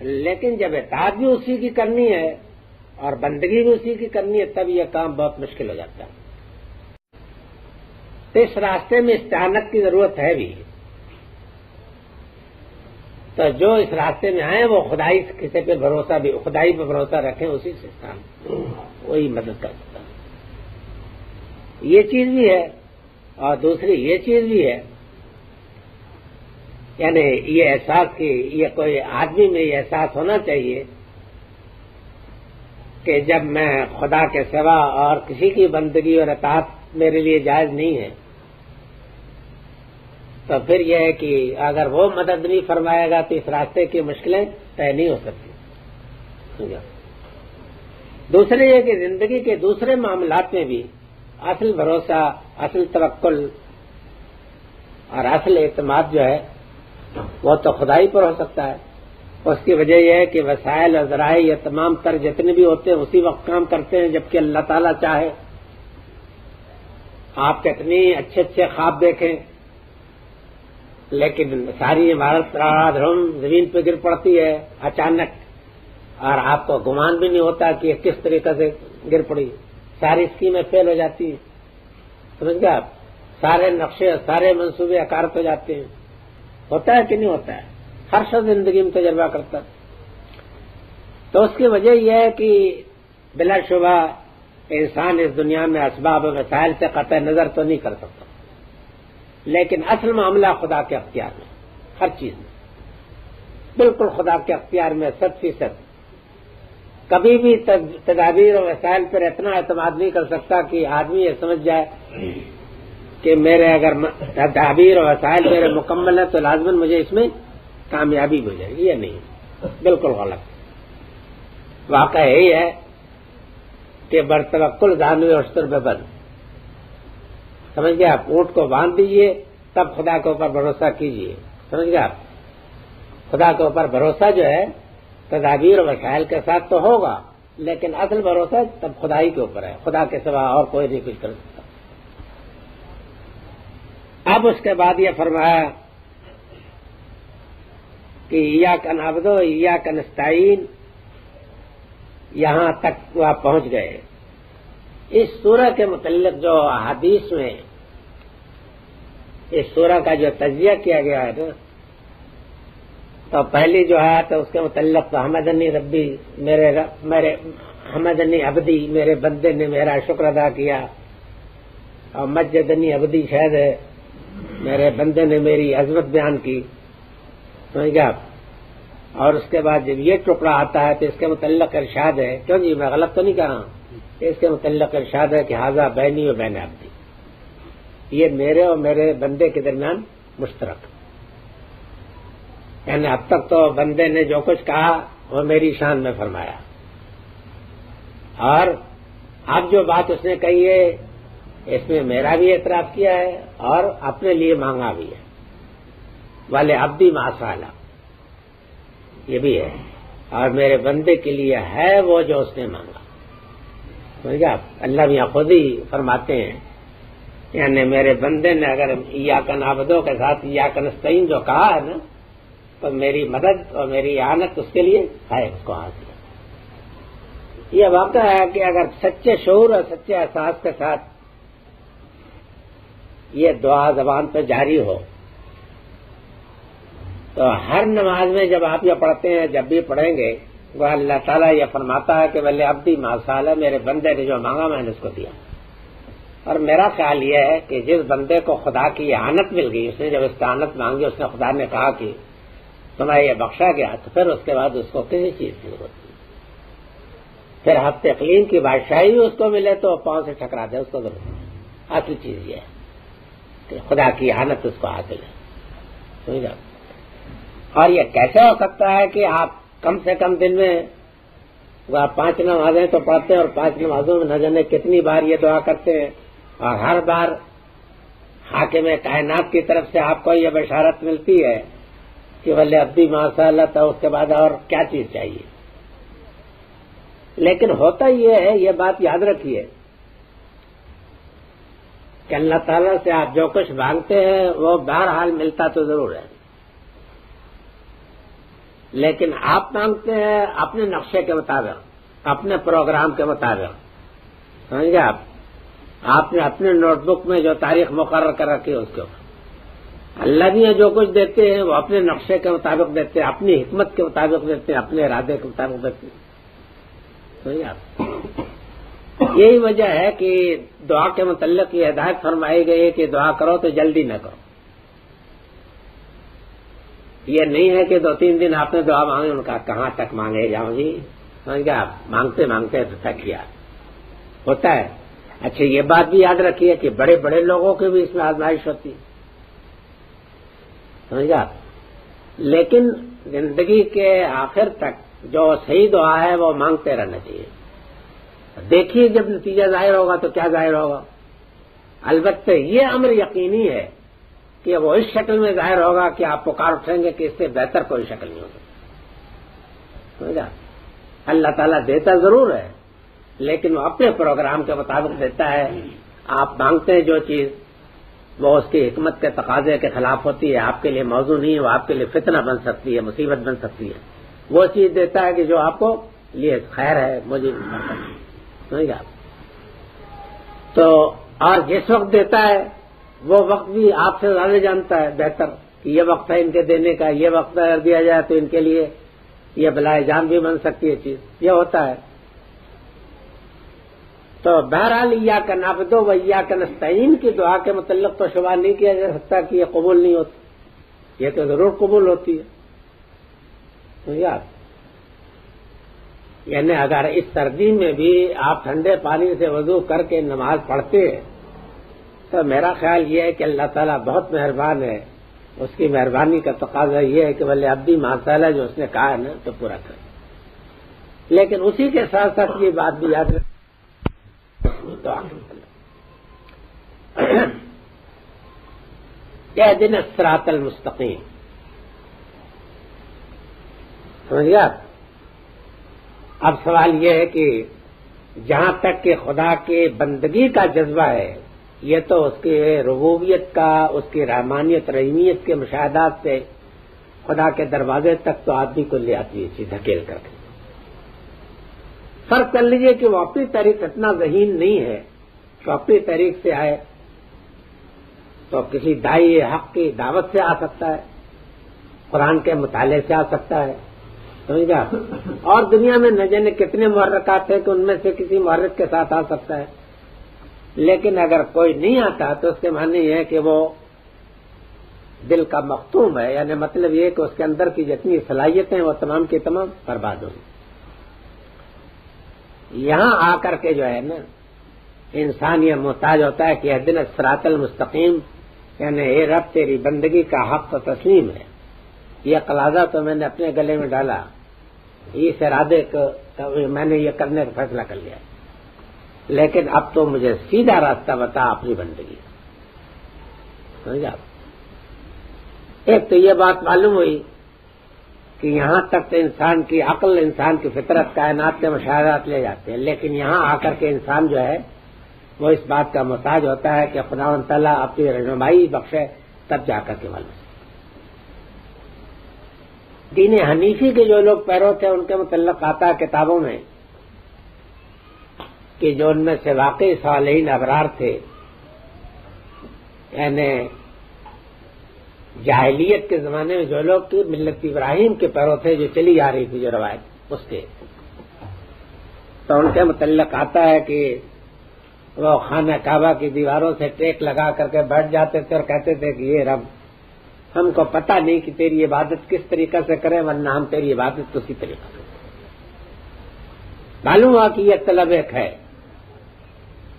لیکن جب اطاعت بھی اسی کی کرنی ہے اور بندگی بھی اسی کی کرنی ہے تب یہ کام بہت مشکل ہو جاتا ہے. تو اس راستے میں استعانت کی ضرورت ہے بھی. تو جو اس راستے میں آئے وہ خدائی کسی پہ بھروسہ بھی خدائی پہ بھروسہ رکھیں, اسی سے وہی مدد کر سکتا ہے. یہ چیز بھی ہے اور دوسری یہ چیز بھی ہے, یعنی یہ احساس کہ یہ کوئی آدمی میں یہ احساس ہونا چاہیے کہ جب میں خدا کے سوا اور کسی کی بندگی اور اطاعت میرے لیے جائز نہیں ہے تو پھر یہ ہے کہ اگر وہ مدد نہیں فرمائے گا تو اس راستے کی مشکلیں طے نہیں ہو سکتی. دوسرے یہ کہ زندگی کے دوسرے معاملات میں بھی اصل بھروسہ, اصل توکل اور اصل اعتماد جو ہے وہ تو خدائی پر ہو سکتا ہے. اس کی وجہ یہ ہے کہ وسائل اور ذرائع یہ تمام تر جتنے بھی ہوتے ہیں اسی وقت کام کرتے ہیں جبکہ اللہ تعالیٰ چاہے. آپ کتنی اچھے اچھے خواب دیکھیں لیکن ساری عمارت دھڑم زمین پہ گر پڑتی ہے اچانک, اور آپ کو گمان بھی نہیں ہوتا کہ یہ کس طریقے سے گر پڑی. ساری اسکیمیں فیل ہو جاتی ہیں, سمجھ گئے آپ. سارے نقشے سارے منصوبے اکارت ہو جاتے ہیں. ہوتا ہے کہ نہیں ہوتا ہے؟ ہر شخص زندگی میں تجربہ کرتا ہے. تو اس کی وجہ یہ ہے کہ بلا شبہ انسان اس دنیا میں اسباب و وسائل سے قطع نظر تو نہیں کر سکتا, لیکن اصل معاملہ خدا کے اختیار میں, ہر چیز میں بالکل خدا کے اختیار میں 100%. کبھی بھی تدابیر اور وسائل پر اتنا اعتماد نہیں کر سکتا کہ آدمی یہ سمجھ جائے کہ میرے اگر تدابیر اور وسائل میرے مکمل ہے تو لازماً مجھے اس میں کامیابی ہو جائے گی. یہ نہیں, بالکل غلط. واقعہ یہی ہے کہ برتوکل دانوی اشتر بے بند, سمجھ گئے آپ. اونٹ کو باندھ دیجئے تب خدا کے اوپر بھروسہ کیجئے, سمجھ گئے آپ. خدا کے اوپر بھروسہ جو ہے تدابیر و وسائل کے ساتھ تو ہوگا لیکن اصل بھروسہ تب خدائی کے اوپر ہے, خدا کے سوا اور کوئی نہیں کچھ کر سکتا. اب اس کے بعد یہ فرمایا کہ ایاک نعبد و ایاک نستعین, یہاں تک وہ پہنچ گئے. اس سورہ کے متعلق جو حدیث میں اس سورہ کا جو تجزیہ کیا گیا ہے نا, تو پہلی جو ہے تو اس کے متعلق تو حمدنی ربی میرے حمدنی عبدی, میرے بندے نے میرا شکر ادا کیا, اور مجدنی عبدی شاید ہے میرے بندے نے میری عظمت بیان کی, سمجھ گیا آپ. اور اس کے بعد جب یہ ٹکڑا آتا ہے تو اس کے متعلق ارشاد ہے, کیوں جی میں غلط تو نہیں کہہ رہا ہوں, اس کے متعلق ارشاد ہے کہ ھذا بینی و بین عبدی, یہ میرے اور میرے بندے کے درمیان مشترک. یعنی اب تک تو بندے نے جو کچھ کہا وہ میری شان میں فرمایا, اور اب جو بات اس نے کہی ہے اس میں میرا بھی اعتراف کیا ہے اور اپنے لیے مانگا بھی ہے. والے عبدی ما سالا, یہ بھی ہے, اور میرے بندے کے لیے ہے وہ جو اس نے مانگا. سمجھ گیا آپ. اللہ میاں خود ہی فرماتے ہیں, یعنی میرے بندے نے اگر ایاک نعبد کے ساتھ ایاک نستعین جو کہا ہے نا, تو میری مدد اور میری اعانت اس کے لیے ہے, اس کو حاصل. یہ واقعہ ہے کہ اگر سچے شعور اور سچے احساس کے ساتھ یہ دعا زبان پہ جاری ہو تو ہر نماز میں جب آپ یہ پڑھتے ہیں, جب بھی پڑھیں گے, وہ اللہ تعالیٰ یہ فرماتا ہے کہ ولی عبدی ما سال, میرے بندے نے جو مانگا میں نے اس کو دیا. اور میرا خیال یہ ہے کہ جس بندے کو خدا کی اعانت مل گئی, اس نے جب استعانت مانگی, اس نے خدا نے کہا کہ تمہیں یہ بخشا گیا, تو پھر اس کے بعد اس کو کسی چیز کی ضرورت نہیں. پھر ہفتے اقلیم کی بادشاہی بھی اس کو ملے تو پاؤں سے ٹکرا دے, اس کو ضرورت نہیں. اصل چیز یہ ہے کہ خدا کی اعانت اس کو حاصل ہے, سمجھا. اور یہ کیسے ہو سکتا ہے کہ آپ کم سے کم دن میں وہ آپ 5 نمازیں تو پڑھتے ہیں اور 5 نمازوں میں نہ جانے کتنی بار یہ دعا کرتے ہیں, اور ہر بار حاکم کائنات کی طرف سے آپ کو یہ بشارت ملتی ہے کہ ولی عبدی ما شاء اللہ, تو اس کے بعد اور کیا چیز چاہیے. لیکن ہوتا یہ ہے, یہ بات یاد رکھیے کہ اللہ تعالیٰ سے آپ جو کچھ مانگتے ہیں وہ بہرحال ملتا تو ضرور ہے, لیکن آپ مانگتے ہیں اپنے نقشے کے مطابق، اپنے پروگرام کے مطابق، سمجھے آپ نے اپنے نوٹ بک میں جو تاریخ مقرر کر رکھی ہے اس کے اوپر۔ اللہ بھی جو کچھ دیتے ہیں وہ اپنے نقشے کے مطابق دیتے ہیں، اپنی حکمت کے مطابق دیتے ہیں، اپنے ارادے کے مطابق دیتے ہیں، سمجھے آپ۔ یہی وجہ ہے کہ دعا کے متعلق یہ ہدایت فرمائی گئی ہے کہ دعا کرو تو جلدی نہ کرو۔ یہ نہیں ہے کہ 2-3 دن آپ نے دعا مانگی، ان کا کہاں تک مانگے جاؤں جی، سمجھ گئے آپ، مانگتے مانگتے تھک گیا ہوتا ہے۔ اچھا یہ بات بھی یاد رکھیے کہ بڑے بڑے لوگوں کی بھی اس میں آزمائش ہوتی ہے، سمجھ گئے آپ، لیکن زندگی کے آخر تک جو صحیح دعا ہے وہ مانگتے رہنا چاہیے۔ دیکھیے جب نتیجہ ظاہر ہوگا تو کیا ظاہر ہوگا، البتہ یہ امر یقینی ہے کہ وہ اس شکل میں ظاہر ہوگا کہ آپ پکار اٹھیں گے کہ اس سے بہتر کوئی شکل نہیں ہوگی، سمجھا۔ اللہ تعالیٰ دیتا ضرور ہے لیکن وہ اپنے پروگرام کے مطابق دیتا ہے۔ آپ مانگتے ہیں جو چیز وہ اس کی حکمت کے تقاضے کے خلاف ہوتی ہے، آپ کے لیے موضوع نہیں ہے، وہ آپ کے لیے فتنہ بن سکتی ہے، مصیبت بن سکتی ہے، وہ چیز دیتا ہے کہ جو آپ کو لیے خیر ہے، مجھے سمجھا۔ تو اور جس وقت دیتا ہے وہ وقت بھی آپ سے زیادہ جانتا ہے بہتر کہ یہ وقت ہے ان کے دینے کا، یہ وقت اگر دیا جائے تو ان کے لیے یہ بلائے جان بھی بن سکتی ہے چیز، یہ ہوتا ہے۔ تو بہرحال ایاک نعبد و ایاک نستعین کی دعا کے متعلق تو شبہ نہیں کیا جا سکتا کہ یہ قبول نہیں ہوتی، یہ تو ضرور قبول ہوتی ہے، سمجھا۔ یعنی اگر اس سردی میں بھی آپ ٹھنڈے پانی سے وضو کر کے نماز پڑھتے ہیں تو میرا خیال یہ ہے کہ اللہ تعالیٰ بہت مہربان ہے، اس کی مہربانی کا تقاضا یہ ہے کہ بھلے عبدی ماسالہ جو اس نے کہا ہے نا تو پورا کر، لیکن اسی کے ساتھ ساتھ یہ بات بھی یاد رکھ اہدنا الصراط المستقیم، سمجھ گیا۔ اب سوال یہ ہے کہ جہاں تک کہ خدا کے بندگی کا جذبہ ہے یہ تو اس کے ربوبیت کا، اس کی رحمانیت رحیمیت کے مشاہدات سے خدا کے دروازے تک تو آدمی کو لے آتی ہے چیز دھکیل کر کے۔ فرق کر لیجئے کہ وہ اپنی تحریک اتنا ذہین نہیں ہے کہ اپنی تحریک سے آئے، تو کسی داعی حق کی دعوت سے آ سکتا ہے، قرآن کے مطالعے سے آ سکتا ہے، سمجھا۔ اور دنیا میں نہ جانے کتنے محرکات ہیں کہ ان میں سے کسی محرک کے ساتھ آ سکتا ہے، لیکن اگر کوئی نہیں آتا تو اس کے معنی یہ ہے کہ وہ دل کا مختوم ہے، یعنی مطلب یہ کہ اس کے اندر کی جتنی صلاحیتیں وہ تمام کی تمام برباد ہوں۔ یہاں آ کر کے جو ہے نا انسان یہ محتاج ہوتا ہے کہ اہدنا الصراط المستقیم، یعنی اے رب تیری بندگی کا حق تو تسلیم ہے، یہ قلاضہ تو میں نے اپنے گلے میں ڈالا، اس ارادے کو میں نے یہ کرنے کا فیصلہ کر لیا، لیکن اب تو مجھے سیدھا راستہ بتا اپنی بندگی، سمجھا۔ ایک تو یہ بات معلوم ہوئی کہ یہاں تک تو انسان کی عقل، انسان کی فطرت کائنات کے مشاہدات لے جاتے ہیں، لیکن یہاں آ کر کے انسان جو ہے وہ اس بات کا محتاج ہوتا ہے کہ خداوند تعالیٰ اپنی رہنمائی بخشے، تب جا کر کے معلوم۔ دین حنیفی کے جو لوگ پیرو تھے ان کے متعلق آتا ہے کتابوں میں کہ جو ان میں سے واقعی صالحین ابرار تھے، یعنی جاہلیت کے زمانے میں جو لوگ تھے ملت ابراہیم کے پیرو تھے، جو چلی آ رہی تھی جو روایت اس کے، تو ان کے متعلق آتا ہے کہ وہ خانہ کعبہ کی دیواروں سے ٹیک لگا کر کے بیٹھ جاتے تھے اور کہتے تھے کہ یہ رب ہم کو پتہ نہیں کہ تیری عبادت کس طریقے سے کریں، ورنہ ہم تیری عبادت اسی طریقے سے۔ معلوم ہوا کہ یہ طلب ایک ہے،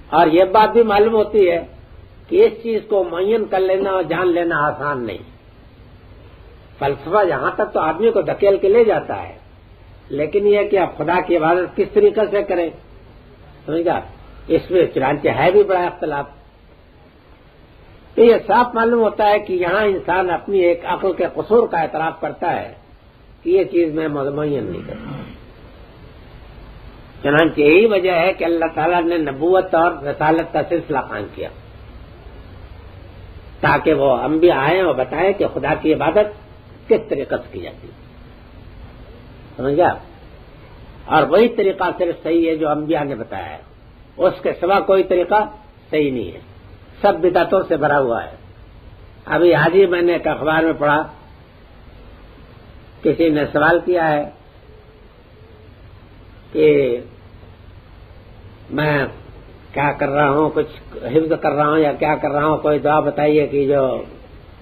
اور یہ بات بھی معلوم ہوتی ہے کہ اس چیز کو معین کر لینا اور جان لینا آسان نہیں۔ فلسفہ یہاں تک تو آدمی کو دھکیل کے لے جاتا ہے، لیکن یہ کہ آپ خدا کی عبادت کس طریقے سے کریں، سمجھا، اس میں چنانچہ ہے بھی بڑا اختلاف۔ تو یہ صاف معلوم ہوتا ہے کہ یہاں انسان اپنی ایک عقل کے قصور کا اعتراف کرتا ہے کہ یہ چیز میں معین نہیں کرتا۔ چنانچہ یہی وجہ ہے کہ اللہ تعالیٰ نے نبوت اور رسالت کا سلسلہ قائم کیا تاکہ وہ انبیاء آئیں اور بتائیں کہ خدا کی عبادت کس طریقے سے کی جاتی ہے۔ سمجھا؟ اور وہی طریقہ صرف صحیح ہے جو انبیاء نے بتایا ہے، اس کے سوا کوئی طریقہ صحیح نہیں ہے، سب بدعتوں سے بھرا ہوا ہے۔ ابھی آج ہی میں نے ایک اخبار میں پڑھا، کسی نے سوال کیا ہے کہ میں کیا کر رہا ہوں، کچھ حفظ کر رہا ہوں یا کیا کر رہا ہوں، کوئی دعا بتائیے کہ جو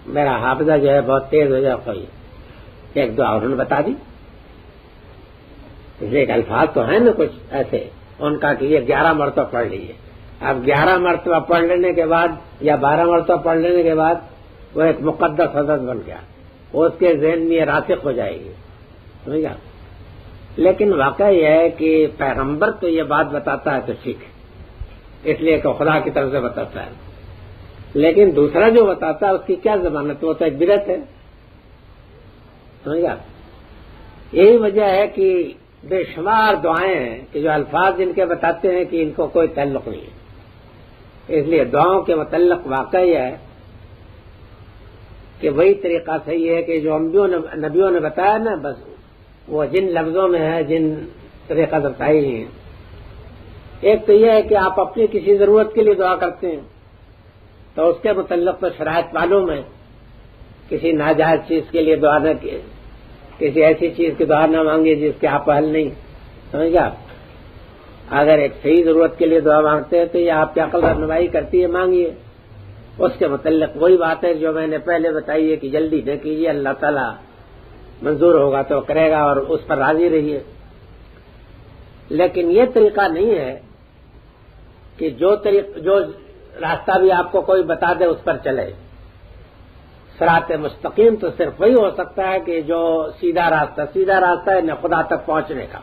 میرا حافظہ جو ہے بہت تیز ہو جائے۔ کوئی ایک دعا انہوں نے بتا دی، اس لیے الفاظ تو ہیں نا کچھ ایسے، ان کا کہ یہ 11 مرتبہ پڑھ لیجیے۔ اب 11 مرتبہ پڑھ لینے کے بعد یا 12 مرتبہ پڑھ لینے کے بعد وہ ایک مقدس حضرت بن گیا، وہ اس کے ذہن میں یہ راسخ ہو جائے گی، سمجھا؟ لیکن واقعہ یہ ہے کہ پیغمبر تو یہ بات بتاتا ہے تو ٹھیک ہے، اس لیے کہ خدا کی طرف سے بتاتا ہے، لیکن دوسرا جو بتاتا ہے اس کی کیا ضمانت؟ وہ تو ایک بدعت ہے، سمجھا؟ یہی وجہ ہے کہ بے شمار دعائیں ہیں کہ جو الفاظ جن کے بتاتے ہیں کہ ان کو کوئی تعلق نہیں ہے، اس لیے دعاؤں کے متعلق واقعہ یہ ہے کہ وہی طریقہ صحیح ہے کہ جو نبیوں نے بتایا نا، بس وہ جن لفظوں میں ہے، جن طریقہ سے بتائی ہیں۔ ایک تو یہ ہے کہ آپ اپنی کسی ضرورت کے لیے دعا کرتے ہیں تو اس کے متعلق تو شرائط معلوم ہے، کسی ناجائز چیز کے لیے دعا نہ کیے، کسی ایسی چیز کی دعا نہ مانگے جس کے آپ حل نہیں، سمجھا؟ اگر ایک صحیح ضرورت کے لیے دعا مانگتے ہیں تو یہ آپ کی عقل رہنمائی کرتی ہے، مانگیے۔ اس کے متعلق وہی بات ہے جو میں نے پہلے بتائی ہے کہ جلدی نہ کیجیے، اللہ تعالیٰ منظور ہوگا تو کرے گا اور اس پر راضی رہیے۔ لیکن یہ طریقہ نہیں ہے کہ جو راستہ بھی آپ کو کوئی بتا دے اس پر چلے۔ صراط مستقیم تو صرف وہی ہو سکتا ہے کہ جو سیدھا راستہ ہے نہ خدا تک پہنچنے کا۔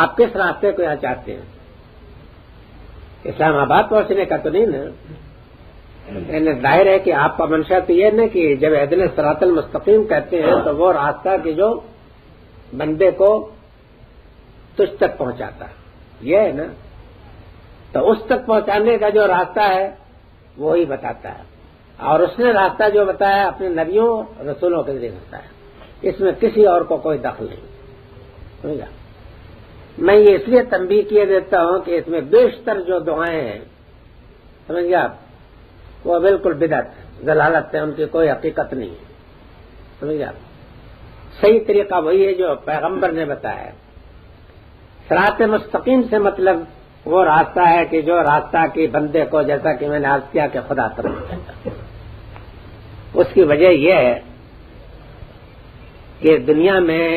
آپ کس راستے کو یہاں چاہتے ہیں؟ اسلام آباد پہنچنے کا تو نہیں نا؟ یعنی ظاہر ہے کہ آپ کا منشا تو یہ نا کہ جب اہدنا صراط المستقیم کہتے ہیں تو وہ راستہ کہ جو بندے کو تجھ تک پہنچاتا ہے، یہ ہے نا؟ تو اس تک پہنچانے کا جو راستہ ہے وہی بتاتا ہے، اور اس نے راستہ جو بتایا اپنے نبیوں رسولوں کے ذریعے بتایا، اس میں کسی اور کو کوئی دخل نہیں، سمجھا؟ میں یہ اس لیے تنبیہ کیے دیتا ہوں کہ اس میں بیشتر جو دعائیں ہیں، سمجھ گیا آپ، وہ بالکل بدعت ضلالت ہے، ان کی کوئی حقیقت نہیں ہے، سمجھ گیا؟ صحیح طریقہ وہی ہے جو پیغمبر نے بتایا ہے۔ صراط مستقیم سے مطلب وہ راستہ ہے کہ جو راستہ کے بندے کو، جیسا کہ میں نے عرض کیا کہ خدا طرف کہتا، اس کی وجہ یہ ہے کہ دنیا میں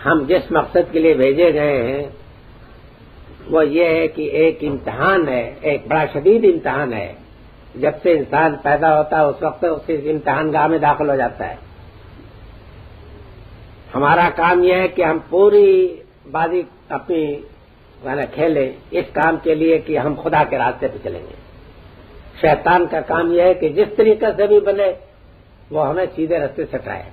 ہم جس مقصد کے لیے بھیجے گئے ہیں وہ یہ ہے کہ ایک امتحان ہے، ایک بڑا شدید امتحان ہے۔ جب سے انسان پیدا ہوتا ہے اس وقت اس امتحان گاہ میں داخل ہو جاتا ہے۔ ہمارا کام یہ ہے کہ ہم پوری بازی اپنی کھیلیں اس کام کے لیے کہ ہم خدا کے راستے پہ چلیں گے۔ شیطان کا کام یہ ہے کہ جس طریقے سے بھی بنے وہ ہمیں سیدھے راستے سے ہٹائے۔